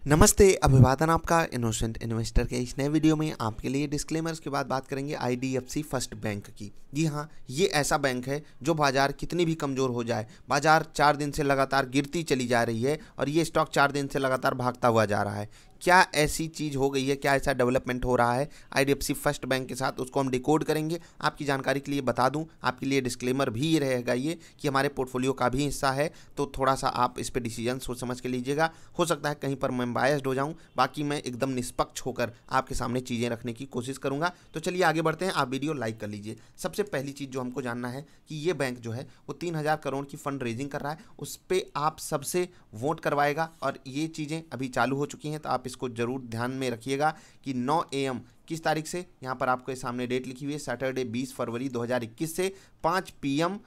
नमस्ते, अभिवादन आपका इनोसेंट इन्वेस्टर के इस नए वीडियो में आपके लिए डिस्क्लेमर्स के बाद बात करेंगे आईडीएफसी फर्स्ट बैंक की। जी हाँ, ये ऐसा बैंक है जो बाजार कितनी भी कमज़ोर हो जाए, बाजार 4 दिन से लगातार गिरती चली जा रही है और ये स्टॉक 4 दिन से लगातार भागता हुआ जा रहा है। क्या ऐसी चीज़ हो गई है, क्या ऐसा डेवलपमेंट हो रहा है आईडीएफसी फर्स्ट बैंक के साथ, उसको हम डिकोड करेंगे। आपकी जानकारी के लिए बता दूं, आपके लिए डिस्क्लेमर भी रहेगा ये कि हमारे पोर्टफोलियो का भी हिस्सा है, तो थोड़ा सा आप इस पर डिसीजन सोच समझ के लीजिएगा। हो सकता है कहीं पर मैं बायस्ड हो जाऊं, बाकी मैं एकदम निष्पक्ष होकर आपके सामने चीज़ें रखने की कोशिश करूंगा। तो चलिए आगे बढ़ते हैं, आप वीडियो लाइक कर लीजिए। सबसे पहली चीज़ जो हमको जानना है कि ये बैंक जो है वो 3000 करोड़ की फंड रेजिंग कर रहा है, उस पर आप सबसे वोट करवाएगा और ये चीज़ें अभी चालू हो चुकी हैं, तो आप इसको ज़रूर ध्यान में रखिएगा कि 9 AM किस तारीख से, यहाँ पर आपके सामने डेट लिखी हुई है, सैटरडे 20 फरवरी 2021 से 5 PM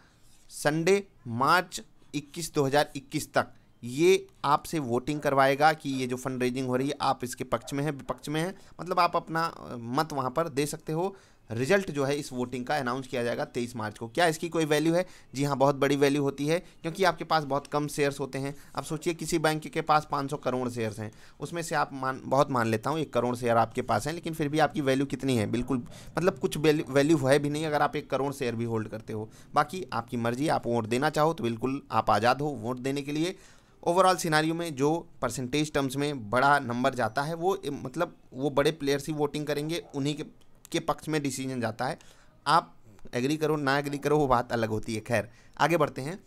संडे मार्च 21 2021 तक ये आपसे वोटिंग करवाएगा कि ये जो फंड रेजिंग हो रही है आप इसके पक्ष में है विपक्ष में है, मतलब आप अपना मत वहाँ पर दे सकते हो। रिजल्ट जो है इस वोटिंग का अनाउंस किया जाएगा 23 मार्च को। क्या इसकी कोई वैल्यू है? जी हाँ, बहुत बड़ी वैल्यू होती है, क्योंकि आपके पास बहुत कम शेयर्स होते हैं। अब सोचिए किसी बैंक के पास 500 करोड़ शेयर्स हैं, उसमें से आप बहुत मान लेता हूँ 1 करोड़ शेयर आपके पास हैं, लेकिन फिर भी आपकी वैल्यू कितनी है? बिल्कुल मतलब कुछ वैल्यू है भी नहीं अगर आप 1 करोड़ शेयर भी होल्ड करते हो। बाकी आपकी मर्जी, आप वोट देना चाहो तो बिल्कुल आप आज़ाद हो वोट देने के लिए। ओवरऑल सिनारियो में जो परसेंटेज टर्म्स में बड़ा नंबर जाता है वो मतलब वो बड़े प्लेयर्स ही वोटिंग करेंगे, उन्हीं के पक्ष में डिसीजन जाता है। आप एग्री करो ना एग्री करो वो बात अलग होती है। खैर आगे बढ़ते हैं।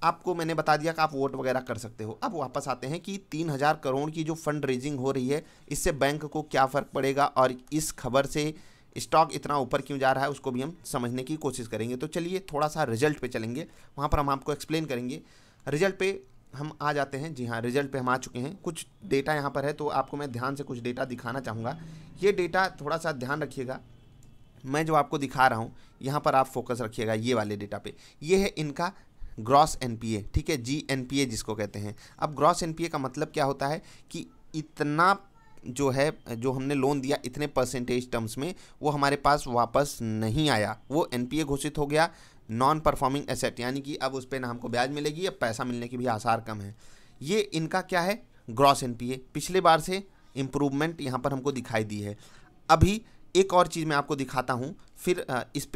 आपको मैंने बता दिया कि आप वोट वगैरह कर सकते हो। अब वापस आते हैं कि 3000 करोड़ की जो फंड रेजिंग हो रही है इससे बैंक को क्या फ़र्क पड़ेगा और इस खबर से स्टॉक इतना ऊपर क्यों जा रहा है उसको भी हम समझने की कोशिश करेंगे। तो चलिए थोड़ा सा रिजल्ट पे चलेंगे, वहाँ पर हम आपको एक्सप्लेन करेंगे। रिजल्ट पे हम आ जाते हैं। जी हाँ, रिजल्ट पे हम आ चुके हैं। कुछ डेटा यहाँ पर है तो आपको मैं ध्यान से कुछ डेटा दिखाना चाहूँगा। ये डेटा थोड़ा सा ध्यान रखिएगा, मैं जो आपको दिखा रहा हूँ यहाँ पर आप फोकस रखिएगा ये वाले डेटा पे। ये है इनका ग्रॉस एनपीए, ठीक है, GNPA जिसको कहते हैं। अब ग्रॉस एनपीए का मतलब क्या होता है कि इतना जो है जो हमने लोन दिया इतने परसेंटेज टर्म्स में वो हमारे पास वापस नहीं आया, वो एनपीए घोषित हो गया, नॉन परफॉर्मिंग एसेट, यानी कि अब उस पर ना हमको ब्याज मिलेगी, अब पैसा मिलने की भी आसार कम है। ये इनका क्या है? Gross NPA. पिछले बार से इम्प्रूवमेंट यहाँ पर हमको दिखाई दी है। अभी एक और चीज़ मैं आपको दिखाता हूँ, फिर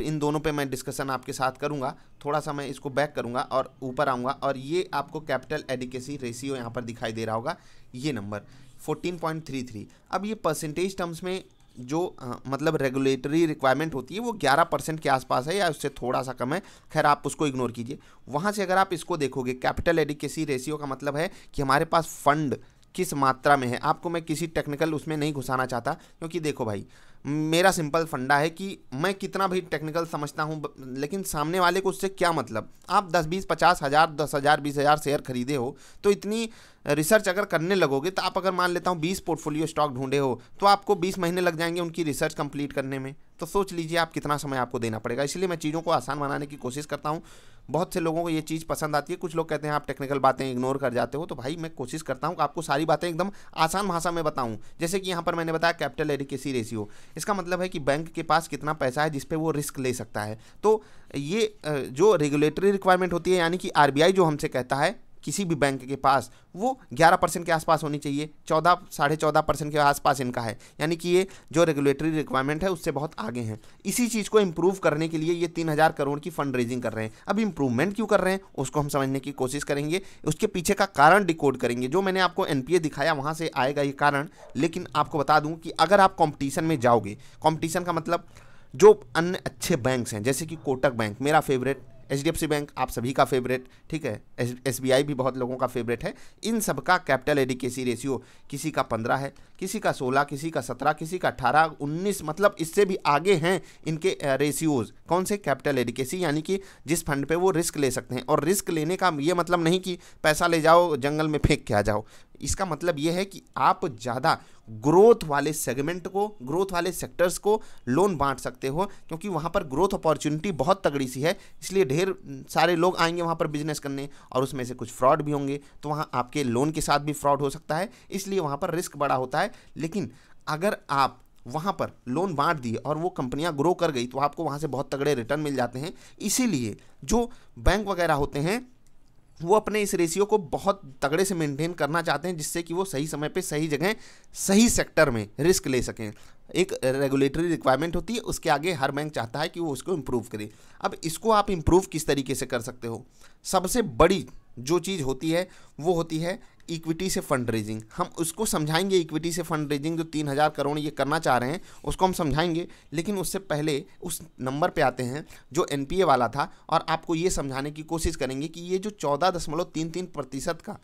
इन दोनों पे मैं डिस्कशन आपके साथ करूँगा। थोड़ा सा मैं इसको बैक करूँगा और ऊपर आऊँगा और ये आपको कैपिटल एडिकेसी रेशियो यहाँ पर दिखाई दे रहा होगा, ये नंबर 14.33। अब ये परसेंटेज टर्म्स में जो मतलब रेगुलेटरी रिक्वायरमेंट होती है वो 11% के आसपास है या उससे थोड़ा सा कम है। खैर आप उसको इग्नोर कीजिए। वहाँ से अगर आप इसको देखोगे, कैपिटल एडिकेसी रेशियो का मतलब है कि हमारे पास फंड किस मात्रा में है। आपको मैं किसी टेक्निकल उसमें नहीं घुसाना चाहता, क्योंकि देखो भाई मेरा सिंपल फंडा है कि मैं कितना भी टेक्निकल समझता हूँ लेकिन सामने वाले को उससे क्या मतलब। आप 10 20 50 हज़ार 10,000 20,000 शेयर खरीदे हो तो इतनी रिसर्च अगर करने लगोगे तो आप अगर मान लेता हूँ 20 पोर्टफोलियो स्टॉक ढूंढे हो तो आपको 20 महीने लग जाएंगे उनकी रिसर्च कंप्लीट करने में। तो सोच लीजिए आप कितना समय आपको देना पड़ेगा। इसलिए मैं चीज़ों को आसान बनाने की कोशिश करता हूँ। बहुत से लोगों को ये चीज़ पसंद आती है, कुछ लोग कहते हैं आप टेक्निकल बातें इग्नोर कर जाते हो, तो भाई मैं कोशिश करता हूँ कि आपको सारी बातें एकदम आसान भाषा में बताऊँ। जैसे कि यहाँ पर मैंने बताया कैपिटल एडिकेसी रेशियो, इसका मतलब है कि बैंक के पास कितना पैसा है जिस पे वो रिस्क ले सकता है। तो ये जो रेगुलेटरी रिक्वायरमेंट होती है, यानी कि RBI जो हमसे कहता है किसी भी बैंक के पास, वो 11% के आसपास होनी चाहिए। 14 साढ़े 14% के आसपास इनका है, यानी कि ये जो रेगुलेटरी रिक्वायरमेंट है उससे बहुत आगे हैं। इसी चीज़ को इम्प्रूव करने के लिए ये 3000 करोड़ की फंड रेजिंग कर रहे हैं। अब इम्प्रूवमेंट क्यों कर रहे हैं उसको हम समझने की कोशिश करेंगे, उसके पीछे का कारण डिकोड करेंगे। जो मैंने आपको एनपीए दिखाया वहाँ से आएगा ये कारण, लेकिन आपको बता दूँ कि अगर आप कॉम्पिटिशन में जाओगे, कॉम्पिटिशन का मतलब जो अन्य अच्छे बैंक्स हैं जैसे कि कोटक बैंक मेरा फेवरेट, HDFC बैंक आप सभी का फेवरेट, ठीक है, SBI भी बहुत लोगों का फेवरेट है। इन सब का कैपिटल एडिकेसी रेशियो किसी का 15 है, किसी का 16, किसी का 17, किसी का 18, 19, मतलब इससे भी आगे हैं इनके रेशियोज। कौन से? कैपिटल एडिकेसी, यानी कि जिस फंड पे वो रिस्क ले सकते हैं। और रिस्क लेने का ये मतलब नहीं कि पैसा ले जाओ जंगल में फेंक के आ जाओ। इसका मतलब ये है कि आप ज़्यादा ग्रोथ वाले सेगमेंट को, ग्रोथ वाले सेक्टर्स को लोन बांट सकते हो, क्योंकि वहाँ पर ग्रोथ अपॉर्चुनिटी बहुत तगड़ी सी है। इसलिए ढेर सारे लोग आएंगे वहाँ पर बिजनेस करने और उसमें से कुछ फ्रॉड भी होंगे, तो वहाँ आपके लोन के साथ भी फ्रॉड हो सकता है, इसलिए वहाँ पर रिस्क बड़ा होता है। लेकिन अगर आप वहाँ पर लोन बांट दिए और वो कंपनियाँ ग्रो कर गई तो आपको वहाँ से बहुत तगड़े रिटर्न मिल जाते हैं। इसीलिए जो बैंक वगैरह होते हैं वो अपने इस रेशियो को बहुत तगड़े से मेंटेन करना चाहते हैं, जिससे कि वो सही समय पे सही जगह सही सेक्टर में रिस्क ले सकें। एक रेगुलेटरी रिक्वायरमेंट होती है, उसके आगे हर बैंक चाहता है कि वो उसको इम्प्रूव करे। अब इसको आप इम्प्रूव किस तरीके से कर सकते हो? सबसे बड़ी जो चीज़ होती है वो होती है इक्विटी से फंड रेजिंग। हम उसको समझाएंगे, इक्विटी से फंड रेजिंग जो 3000 करोड़ ये करना चाह रहे हैं उसको हम समझाएंगे, लेकिन उससे पहले उस नंबर पे आते हैं जो एनपीए वाला था, और आपको ये समझाने की कोशिश करेंगे कि ये जो 14.33% का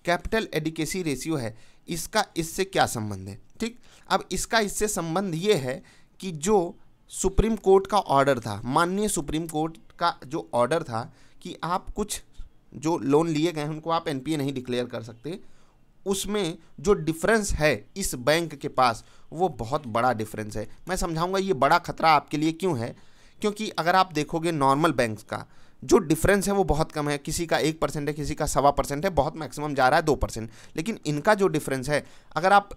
कैपिटल एडिकेसी रेशियो है, इसका इससे क्या संबंध है। ठीक, अब इसका इससे संबंध ये है कि जो सुप्रीम कोर्ट का ऑर्डर था, माननीय सुप्रीम कोर्ट का जो ऑर्डर था कि आप कुछ जो लोन लिए गए हैं उनको आप एनपीए नहीं डिक्लेयर कर सकते, उसमें जो डिफरेंस है इस बैंक के पास वो बहुत बड़ा डिफरेंस है। मैं समझाऊंगा ये बड़ा खतरा आपके लिए क्यों है। क्योंकि अगर आप देखोगे नॉर्मल बैंक्स का जो डिफरेंस है वो बहुत कम है, किसी का 1% है, किसी का 1.25% है, बहुत मैक्सिमम जा रहा है 2%। लेकिन इनका जो डिफरेंस है, अगर आप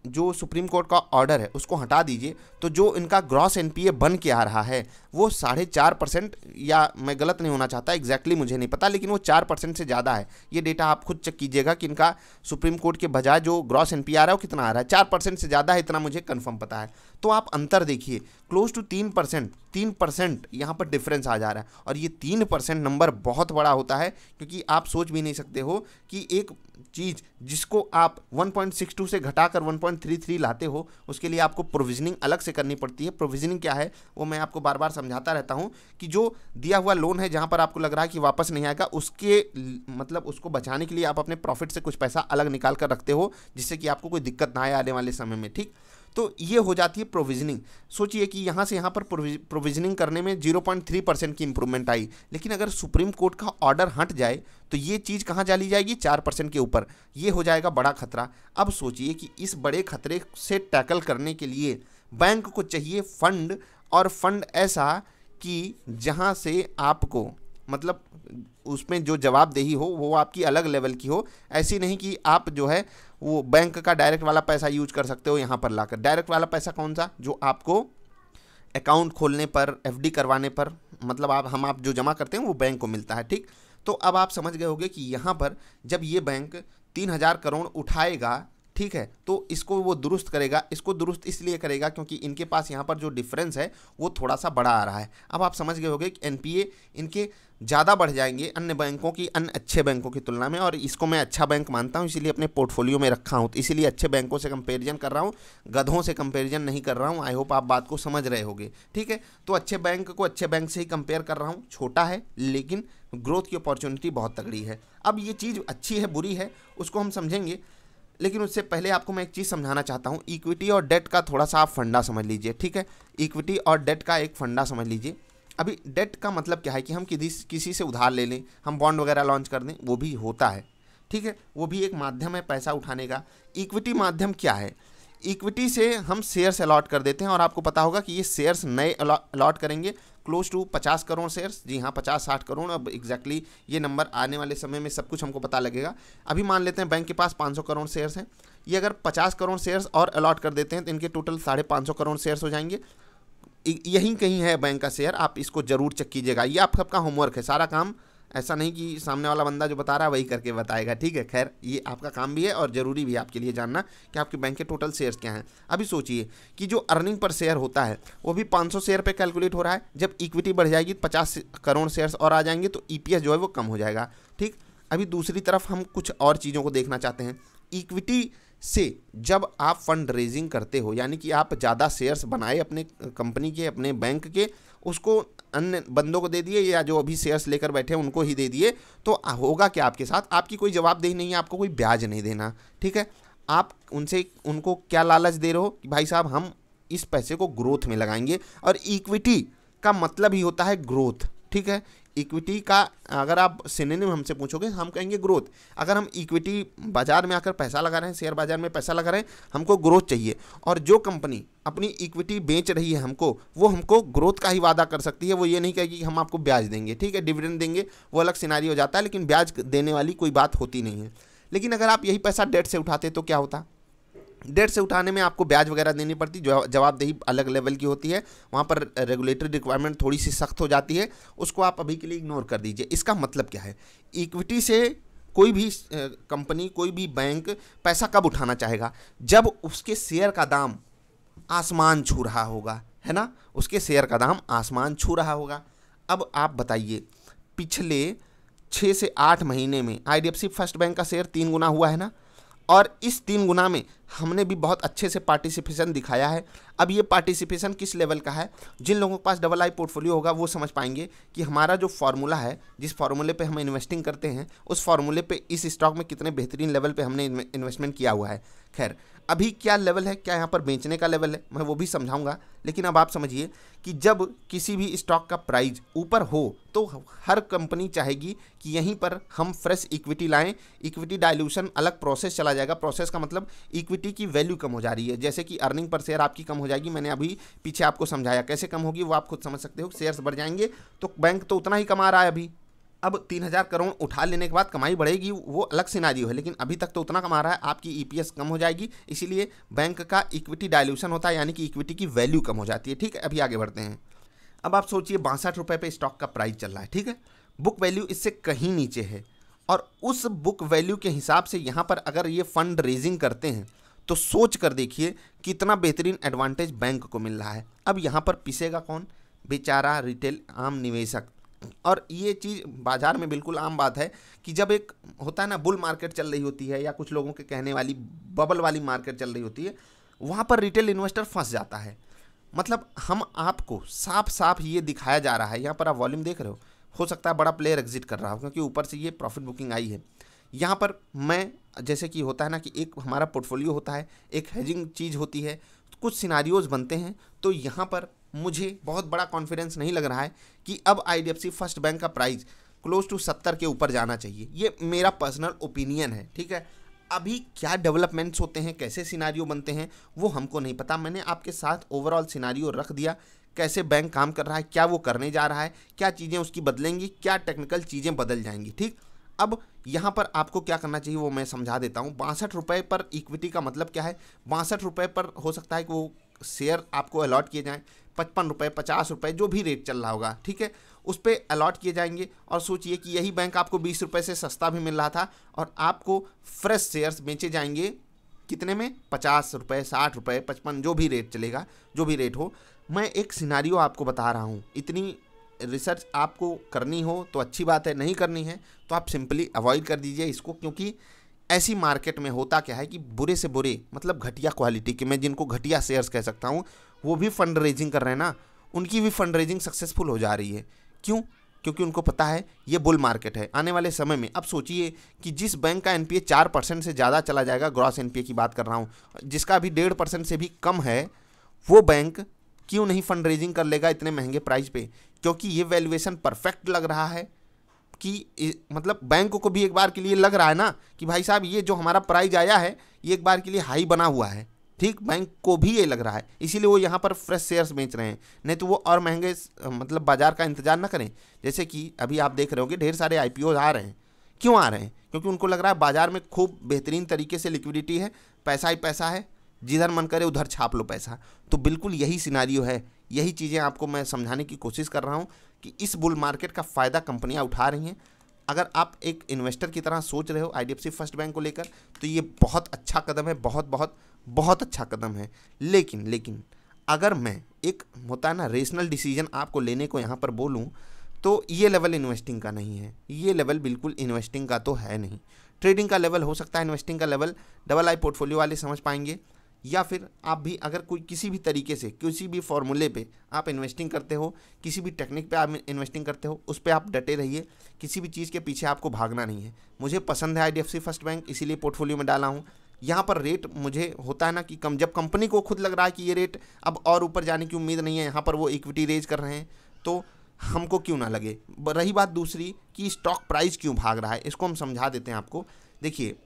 जो सुप्रीम कोर्ट का ऑर्डर है उसको हटा दीजिए तो जो इनका ग्रॉस एनपीए बन के आ रहा है वो 4.5%, या मैं गलत नहीं होना चाहता, एग्जैक्टली मुझे नहीं पता, लेकिन वो 4% से ज़्यादा है। ये डेटा आप खुद चेक कीजिएगा कि इनका सुप्रीम कोर्ट के बजाय जो ग्रॉस एनपीए आ रहा है वो कितना आ रहा है, 4% से ज़्यादा है, इतना मुझे कंफर्म पता है। तो आप अंतर देखिए, क्लोज टू 3% यहाँ पर डिफरेंस आ जा रहा है, और ये 3% नंबर बहुत बड़ा होता है, क्योंकि आप सोच भी नहीं सकते हो कि एक चीज़ जिसको आप 1.62 से घटाकर 1.33 लाते हो उसके लिए आपको प्रोविजनिंग अलग से करनी पड़ती है। प्रोविजनिंग क्या है वो मैं आपको बार बार समझाता रहता हूँ कि जो दिया हुआ लोन है जहाँ पर आपको लग रहा है कि वापस नहीं आएगा, उसके मतलब उसको बचाने के लिए आप अपने प्रॉफिट से कुछ पैसा अलग निकाल कर रखते हो, जिससे कि आपको कोई दिक्कत ना आए आने वाले समय में। ठीक, तो ये हो जाती है प्रोविजनिंग। सोचिए कि यहाँ से यहाँ पर प्रोविजनिंग करने में 0.3% की इंप्रूवमेंट आई, लेकिन अगर सुप्रीम कोर्ट का ऑर्डर हट जाए तो ये चीज़ कहाँ चली जाएगी, 4% के ऊपर। ये हो जाएगा बड़ा खतरा। अब सोचिए कि इस बड़े खतरे से टैकल करने के लिए बैंक को चाहिए फंड, और फंड ऐसा कि जहाँ से आपको मतलब उसमें जो जवाबदेही हो वो आपकी अलग लेवल की हो। ऐसी नहीं कि आप जो है वो बैंक का डायरेक्ट वाला पैसा यूज कर सकते हो यहाँ पर लाकर। डायरेक्ट वाला पैसा कौन सा, जो आपको अकाउंट खोलने पर, एफडी करवाने पर, मतलब आप जो जमा करते हैं वो बैंक को मिलता है। ठीक, तो अब आप समझ गए होंगे कि यहाँ पर जब ये बैंक 3000 करोड़ उठाएगा, ठीक है, तो इसको वो दुरुस्त करेगा। इसको दुरुस्त इसलिए करेगा क्योंकि इनके पास यहाँ पर जो डिफरेंस है वो थोड़ा सा बड़ा आ रहा है। अब आप समझ गए होंगे कि एनपीए इनके ज़्यादा बढ़ जाएंगे अन्य बैंकों की, अन्य अच्छे बैंकों की तुलना में, और इसको मैं अच्छा बैंक मानता हूँ, इसीलिए अपने पोर्टफोलियो में रखा हूँ। तो इसीलिए अच्छे बैंकों से कंपेरिजन कर रहा हूँ, गधों से कंपेरिजन नहीं कर रहा हूँ। आई होप आप बात को समझ रहे होंगे। ठीक है, तो अच्छे बैंक को अच्छे बैंक से ही कंपेयर कर रहा हूँ। छोटा है लेकिन ग्रोथ की अपॉर्चुनिटी बहुत तगड़ी है। अब ये चीज़ अच्छी है बुरी है उसको हम समझेंगे, लेकिन उससे पहले आपको मैं एक चीज़ समझाना चाहता हूँ। इक्विटी और डेट का थोड़ा सा आप फंडा समझ लीजिए। ठीक है, इक्विटी और डेट का एक फंडा समझ लीजिए। अभी डेट का मतलब क्या है कि हम किसी से उधार ले लें, हम बॉन्ड वगैरह लॉन्च कर दें, वो भी होता है। ठीक है, वो भी एक माध्यम है पैसा उठाने का। इक्विटी माध्यम क्या है, इक्विटी से हम शेयर्स अलॉट कर देते हैं, और आपको पता होगा कि ये शेयर्स नए अलॉट करेंगे क्लोज टू 50 करोड़ शेयर्स। जी हाँ, 50-60 करोड़। अब एग्जैक्टली ये नंबर आने वाले समय में सब कुछ हमको पता लगेगा। अभी मान लेते हैं बैंक के पास 500 करोड़ शेयर्स हैं, ये अगर 50 करोड़ शेयर्स और अलॉट कर देते हैं तो इनके टोटल 550 करोड़ शेयर्स हो जाएंगे। यहीं कहीं है बैंक का शेयर, आप इसको जरूर चेक कीजिएगा। ये आप सबका होमवर्क है, सारा काम ऐसा नहीं कि सामने वाला बंदा जो बता रहा है वही करके बताएगा। ठीक है, खैर ये आपका काम भी है और ज़रूरी भी है आपके लिए जानना कि आपके बैंक के टोटल शेयर्स क्या हैं। अभी सोचिए कि जो अर्निंग पर शेयर होता है वो भी 500 शेयर पे कैलकुलेट हो रहा है। जब इक्विटी बढ़ जाएगी 50 करोड़ शेयर्स और आ जाएंगे तो ईपीएस जो है वो कम हो जाएगा। ठीक, अभी दूसरी तरफ हम कुछ और चीज़ों को देखना चाहते हैं। इक्विटी से जब आप फंड रेजिंग करते हो, यानी कि आप ज़्यादा शेयर्स बनाए अपने कंपनी के, अपने बैंक के, उसको अन्य बंदों को दे दिए या जो अभी शेयर्स लेकर बैठे हैं उनको ही दे दिए, तो होगा क्या आपके साथ, आपकी कोई जवाबदेही नहीं है, आपको कोई ब्याज नहीं देना। ठीक है, आप उनको क्या लालच दे रहे हो कि भाई साहब हम इस पैसे को ग्रोथ में लगाएंगे, और इक्विटी का मतलब ही होता है ग्रोथ। ठीक है, इक्विटी का अगर आप सिनोनिम हमसे पूछोगे हम कहेंगे ग्रोथ। अगर हम इक्विटी बाजार में आकर पैसा लगा रहे हैं, शेयर बाजार में पैसा लगा रहे हैं, हमको ग्रोथ चाहिए, और जो कंपनी अपनी इक्विटी बेच रही है हमको, वो हमको ग्रोथ का ही वादा कर सकती है। वो ये नहीं कहेगी कि हम आपको ब्याज देंगे, ठीक है, डिविडेंड देंगे, वो अलग सिनारी हो जाता है, लेकिन ब्याज देने वाली कोई बात होती नहीं है। लेकिन अगर आप यही पैसा डेट से उठाते तो क्या होता, डेट से उठाने में आपको ब्याज वगैरह देनी पड़ती, जवाबदेही अलग लेवल की होती है, वहाँ पर रेगुलेटरी रिक्वायरमेंट थोड़ी सी सख्त हो जाती है, उसको आप अभी के लिए इग्नोर कर दीजिए। इसका मतलब क्या है, इक्विटी से कोई भी कंपनी, कोई भी बैंक पैसा कब उठाना चाहेगा, जब उसके शेयर का दाम आसमान छू रहा होगा, है ना, उसके शेयर का दाम आसमान छू रहा होगा। अब आप बताइए, पिछले 6 से 8 महीने में IDFC फर्स्ट बैंक का शेयर 3 गुना हुआ है ना, और इस 3 गुना में हमने भी बहुत अच्छे से पार्टिसिपेशन दिखाया है। अब ये पार्टिसिपेशन किस लेवल का है, जिन लोगों के पास डबल आई पोर्टफोलियो होगा वो समझ पाएंगे कि हमारा जो फार्मूला है, जिस फार्मूले पे हम इन्वेस्टिंग करते हैं, उस फार्मूले पे इस स्टॉक में कितने बेहतरीन लेवल पे हमने इन्वेस्टमेंट किया हुआ है। खैर, अभी क्या लेवल है, क्या यहाँ पर बेचने का लेवल है, मैं वो भी समझाऊंगा। लेकिन अब आप समझिए कि जब किसी भी स्टॉक का प्राइस ऊपर हो तो हर कंपनी चाहेगी कि यहीं पर हम फ्रेश इक्विटी लाएं। इक्विटी डाइल्यूशन अलग प्रोसेस चला जाएगा। प्रोसेस का मतलब इक्विटी की वैल्यू कम हो जा रही है, जैसे कि अर्निंग पर शेयर आपकी कम हो जाएगी। मैंने अभी पीछे आपको समझाया कैसे कम होगी, वो आप खुद समझ सकते हो। शेयर्स बढ़ जाएंगे तो बैंक तो उतना ही कमा रहा है अभी। अब 3000 करोड़ उठा लेने के बाद कमाई बढ़ेगी, वो अलग सिनारियो है, लेकिन अभी तक तो उतना कमा रहा है, आपकी EPS कम हो जाएगी। इसीलिए बैंक का इक्विटी डाइल्यूशन होता है, यानी कि इक्विटी की वैल्यू कम हो जाती है। ठीक है, अभी आगे बढ़ते हैं। अब आप सोचिए 62 रुपये पे स्टॉक का प्राइस चल रहा है, ठीक है, बुक वैल्यू इससे कहीं नीचे है, और उस बुक वैल्यू के हिसाब से यहाँ पर अगर ये फंड रेजिंग करते हैं तो सोच कर देखिए कितना बेहतरीन एडवांटेज बैंक को मिल रहा है। अब यहाँ पर पिसेगा कौन, बेचारा रिटेल आम निवेशक। और ये चीज़ बाजार में बिल्कुल आम बात है कि जब एक होता है ना बुल मार्केट चल रही होती है, या कुछ लोगों के कहने वाली बबल वाली मार्केट चल रही होती है, वहाँ पर रिटेल इन्वेस्टर फंस जाता है। मतलब हम आपको साफ साफ ये दिखाया जा रहा है, यहाँ पर आप वॉल्यूम देख रहे हो सकता है बड़ा प्लेयर एग्जिट कर रहा हो क्योंकि ऊपर से ये प्रॉफिट बुकिंग आई है। यहाँ पर मैं, जैसे कि होता है ना कि एक हमारा पोर्टफोलियो होता है, एक हेजिंग चीज़ होती है, कुछ सिनारियोज बनते हैं, तो यहाँ पर मुझे बहुत बड़ा कॉन्फिडेंस नहीं लग रहा है कि अब IDFC फर्स्ट बैंक का प्राइस क्लोज टू 70 के ऊपर जाना चाहिए। ये मेरा पर्सनल ओपिनियन है, ठीक है। अभी क्या डेवलपमेंट्स होते हैं, कैसे सिनारियो बनते हैं, वो हमको नहीं पता। मैंने आपके साथ ओवरऑल सिनारियो रख दिया, कैसे बैंक काम कर रहा है, क्या वो करने जा रहा है, क्या चीज़ें उसकी बदलेंगी, क्या टेक्निकल चीज़ें बदल जाएंगी, ठीक। अब यहाँ पर आपको क्या करना चाहिए वो मैं समझा देता हूँ। 62 रुपये पर इक्विटी का मतलब क्या है, 62 रुपये पर हो सकता है कि वो शेयर आपको अलॉट किए जाएँ, 55 रुपये, 50 रुपये, जो भी रेट चल रहा होगा, ठीक है, उस पर अलॉट किए जाएंगे। और सोचिए कि यही बैंक आपको 20 रुपये से सस्ता भी मिल रहा था, और आपको फ्रेश शेयर्स बेचे जाएंगे कितने में, 50 रुपये, 60 रुपये, 55, जो भी रेट चलेगा, जो भी रेट हो। मैं एक सिनारियो आपको बता रहा हूँ। इतनी रिसर्च आपको करनी हो तो अच्छी बात है, नहीं करनी है तो आप सिंपली अवॉइड कर दीजिए इसको, क्योंकि ऐसी मार्केट में होता क्या है कि बुरे से बुरे, मतलब घटिया क्वालिटी के, मैं जिनको घटिया शेयर्स कह सकता हूँ, वो भी फंड रेजिंग कर रहे हैं ना, उनकी भी फंड रेजिंग सक्सेसफुल हो जा रही है। क्यों? क्योंकि उनको पता है ये बुल मार्केट है आने वाले समय में। अब सोचिए कि जिस बैंक का NPA 4% से ज़्यादा चला जाएगा, ग्रॉस NPA की बात कर रहा हूँ, जिसका भी 1.5% से भी कम है, वो बैंक क्यों नहीं फंड रेजिंग कर लेगा इतने महंगे प्राइस पे? क्योंकि ये वैल्यूएशन परफेक्ट लग रहा है कि मतलब बैंक को भी एक बार के लिए लग रहा है ना कि भाई साहब ये जो हमारा प्राइस आया है ये एक बार के लिए हाई बना हुआ है, ठीक। बैंक को भी ये लग रहा है, इसीलिए वो यहाँ पर फ्रेश शेयर्स बेच रहे हैं, नहीं तो वो और महंगे मतलब बाजार का इंतजार ना करें। जैसे कि अभी आप देख रहे होंगे ढेर सारे IPO आ रहे हैं। क्यों आ रहे हैं? क्योंकि उनको लग रहा है बाजार में खूब बेहतरीन तरीके से लिक्विडिटी है, पैसा ही पैसा है, जिधर मन करे उधर छाप लो पैसा। तो बिल्कुल यही सिनारियो है, यही चीज़ें आपको मैं समझाने की कोशिश कर रहा हूँ कि इस बुल मार्केट का फ़ायदा कंपनियाँ उठा रही हैं। अगर आप एक इन्वेस्टर की तरह सोच रहे हो IDFC फर्स्ट बैंक को लेकर, तो ये बहुत अच्छा कदम है, बहुत बहुत बहुत अच्छा कदम है। लेकिन अगर मैं एक होता है ना रेशनल डिसीजन आपको लेने को यहाँ पर बोलूँ, तो ये लेवल इन्वेस्टिंग का नहीं है, ये लेवल बिल्कुल इन्वेस्टिंग का तो है नहीं। ट्रेडिंग का लेवल हो सकता है, इन्वेस्टिंग का लेवल डबल आई पोर्टफोलियो वाले समझ पाएंगे, या फिर आप भी अगर कोई किसी भी तरीके से किसी भी फॉर्मूले पे आप इन्वेस्टिंग करते हो, किसी भी टेक्निक पे आप इन्वेस्टिंग करते हो, उस पर आप डटे रहिए, किसी भी चीज़ के पीछे आपको भागना नहीं है। मुझे पसंद है IDFC फर्स्ट बैंक, इसीलिए पोर्टफोलियो में डाला हूँ। यहाँ पर रेट मुझे होता है ना कि कम, जब कंपनी को खुद लग रहा है कि ये रेट अब और ऊपर जाने की उम्मीद नहीं है, यहाँ पर वो इक्विटी रेज कर रहे हैं, तो हमको क्यों ना लगे। रही बात दूसरी कि स्टॉक प्राइस क्यों भाग रहा है, इसको हम समझा देते हैं आपको। देखिए,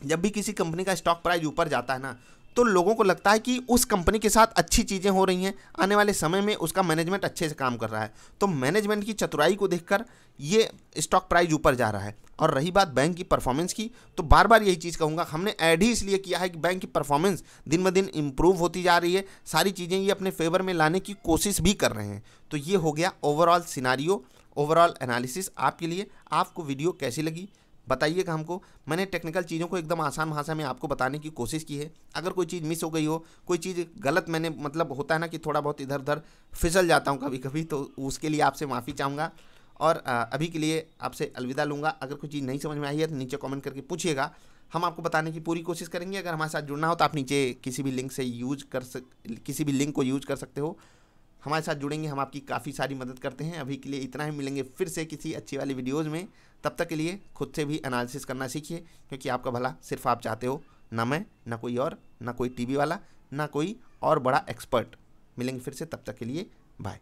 जब भी किसी कंपनी का स्टॉक प्राइस ऊपर जाता है ना, तो लोगों को लगता है कि उस कंपनी के साथ अच्छी चीज़ें हो रही हैं, आने वाले समय में उसका मैनेजमेंट अच्छे से काम कर रहा है, तो मैनेजमेंट की चतुराई को देखकर ये स्टॉक प्राइस ऊपर जा रहा है। और रही बात बैंक की परफॉर्मेंस की, तो बार बार यही चीज़ कहूँगा, हमने ऐड ही इसलिए किया है कि बैंक की परफॉर्मेंस दिन ब दिन इम्प्रूव होती जा रही है, सारी चीज़ें ये अपने फेवर में लाने की कोशिश भी कर रहे हैं। तो ये हो गया ओवरऑल सिनारियो, ओवरऑल एनालिसिस आपके लिए। आपको वीडियो कैसी लगी बताइएगा हमको। मैंने टेक्निकल चीज़ों को एकदम आसान भाषा में आपको बताने की कोशिश की है। अगर कोई चीज़ मिस हो गई हो, कोई चीज़ गलत मैंने मतलब होता है ना कि थोड़ा बहुत इधर उधर फिसल जाता हूँ कभी कभी, तो उसके लिए आपसे माफ़ी चाहूँगा। और अभी के लिए आपसे अलविदा लूँगा। अगर कोई चीज़ नहीं समझ में आई है तो नीचे कमेंट करके पूछिएगा, हम आपको बताने की पूरी कोशिश करेंगे। अगर हमारे साथ जुड़ना हो तो आप नीचे किसी भी लिंक को यूज कर सकते हो। हमारे साथ जुड़ेंगे, हम आपकी काफ़ी सारी मदद करते हैं। अभी के लिए इतना ही, मिलेंगे फिर से किसी अच्छी वाली वीडियोज़ में। तब तक के लिए खुद से भी एनालिसिस करना सीखिए, क्योंकि आपका भला सिर्फ आप चाहते हो, ना मैं, ना कोई और, ना कोई टीवी वाला, ना कोई और बड़ा एक्सपर्ट। मिलेंगे फिर से, तब तक के लिए बाय।